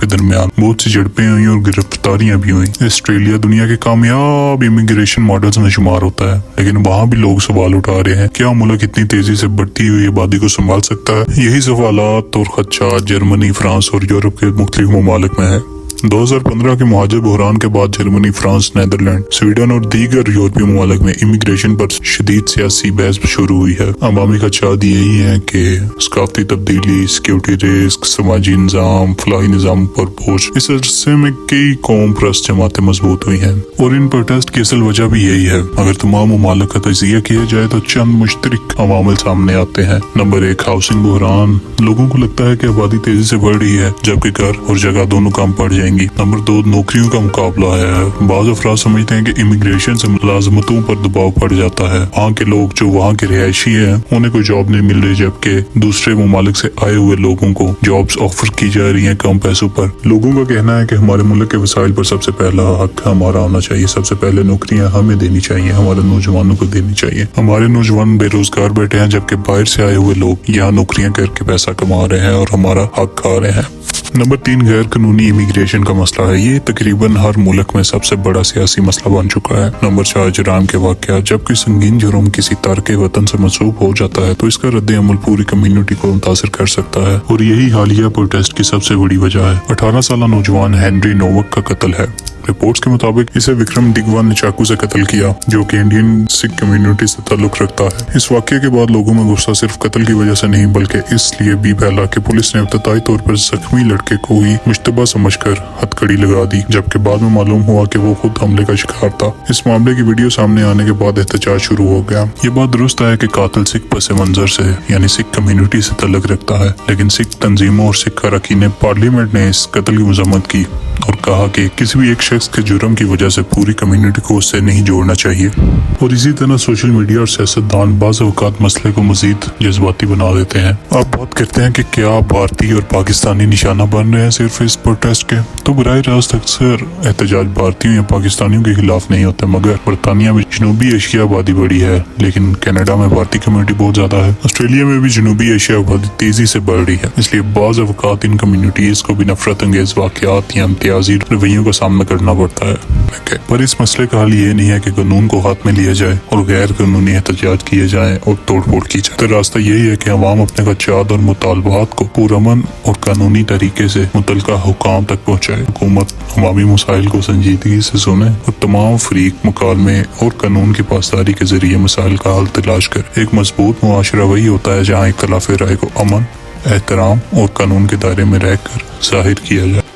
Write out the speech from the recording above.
के दरमियान बहुत सी झड़पें हुई और गिरफ्तारियां भी हुई। ऑस्ट्रेलिया दुनिया के कामयाब इमिग्रेशन मॉडल्स में शुमार होता है, लेकिन वहाँ भी लोग सवाल उठा रहे हैं, क्या मुल्क इतनी तेजी से बढ़ती हुई आबादी को संभाल सकता है? यही सवालात और खदशात जर्मनी, फ्रांस और यूरोप के मुख्तलिफ ममालिक में है। 2015 के मुहाजिर बहरान के बाद जर्मनी, फ्रांस, नीदरलैंड, स्वीडन और दीगर यूरोपीय ममालिक में इमिग्रेशन पर शदीद सियासी बहस शुरू हुई है। अवामी खदशात यही है कि सकाफती तब्दीली, सिक्योरिटी रिस्क, समाजी निज़ाम, फलाही निज़ाम पर बोझ, इस अरसे में कई कौम परस्त जमातें मजबूत हुई हैं और इन प्रोटेस्ट की असल वजह भी यही है। अगर तमाम ममालिक का तजिया किया जाए तो चंद मुश्तरक अवामिल सामने आते हैं। नंबर 1, हाउसिंग बहरान। लोगों को लगता है कि आबादी तेजी से बढ़ रही है, जबकि घर और जगह दोनों कम पड़ जाएंगी। नंबर 2, नौकरियों का मुकाबला है। बाज़ अफराद समझते हैं कि इमिग्रेशन से मुलाजमतों पर दबाव पड़ जाता है। वहाँ के लोग जो वहाँ के रिहायशी हैं उन्हें कोई जॉब नहीं मिल रही, जबकि दूसरे ममालिक से आए हुए लोगों को जॉब्स ऑफर की जा रही हैं कम पैसों पर। लोगों का कहना है कि हमारे मुल्क के वसाइल पर सबसे पहला हक हमारा होना चाहिए, सबसे पहले नौकरियां हमें देनी चाहिए, हमारे नौजवानों को देनी चाहिए। हमारे नौजवान बेरोजगार बैठे हैं, जबकि बाहर से आए हुए लोग यहाँ नौकरियां करके पैसा कमा रहे हैं और हमारा हक खा रहे हैं। नंबर 3, गैर कानूनी इमिग्रेशन का मसला है। ये तकरीबन हर मुल्क में सबसे बड़ा सियासी मसला बन चुका है। नंबर 4, जुराम के वाक़यात। जब कोई संगीन जुर्म किसी तारके वतन से मंसूब हो जाता है तो इसका रद्द अमल पूरी कम्युनिटी को मुतासर कर सकता है और यही हालिया प्रोटेस्ट की सबसे बड़ी वजह है। 18 साल नौजवान हेनरी नोवक का कत्ल है। रिपोर्ट्स के मुताबिक इसे विक्रम दिगवा ने चाकू से कत्ल किया, जो कि इंडियन सिख कम्युनिटी से ताल्लुक रखता है। इस वाक़े के बाद लोगों में गुस्सा सिर्फ कत्ल की वजह से नहीं बल्कि इसलिए भी फैला कि पुलिस ने इब्तदाई तौर पर जख्मी लड़के को ही मुश्तबा समझकर हथकड़ी लगा दी, जबकि बाद में मालूम हुआ कि वो खुद हमले का शिकार था। इस मामले की वीडियो सामने आने के बाद एहतजाज शुरू हो गया। ये बात दुरुस्त है कि कातिल सिख पस मंजर से यानी सिख कम्युनिटी से ताल्लुक रखता है, लेकिन सिख तंजीमों और सिख अरकान पार्लियामेंट ने इस कत्ल की मजम्मत की और कहा कि किसी भी एक शख्स के जुर्म की वजह से पूरी कम्युनिटी को उससे नहीं जोड़ना चाहिए। और इसी तरह सोशल मीडिया और सियासतदान बाज़ औक़ात मसले को मजीद जज्बाती बना देते हैं। आप बात करते हैं कि क्या भारतीय और पाकिस्तानी निशाना बन रहे हैं सिर्फ इस प्रोटेस्ट के, तो बराह रास्त अक्सर एहतजाज भारतीयों या पाकिस्तानियों के खिलाफ नहीं होते, मगर बरतानिया में जनूबी एशिया आबादी बड़ी है, लेकिन कनाडा में भारतीय कम्युनिटी बहुत ज्यादा है। ऑस्ट्रेलिया में भी जनूबी एशिया आबादी तेजी से बढ़ रही है, इसलिए बाज़ औक़ात इन कम्युनिटीज को भी नफरत अंगेज वाक़यात या इम्तियाजी रवैयों का सामना करना पड़ता है। पर इस मसले का हल ये नहीं है कि कानून को हाथ में लिया जाए और गैर कानूनी एहतजाज किए जाए और तोड़ फोड़ की जाए। तो रास्ता यही है कि अवाम अपने खदशात और मुतालबात को पुरअमन और कानूनी तरीके से मुतल्लिका हुकाम तक पहुँचाए। हुकूमत अवामी मसाइल को संजीदगी से सुने और तमाम फरीक मुकालमे और कानून की पासदारी के जरिए मसाइल का हल तलाश कर। एक मजबूत मुआशरा वही होता है जहाँ इख्तिलाफ राय को अमन, एहतराम और कानून के दायरे में रहकर जाहिर किया जाए।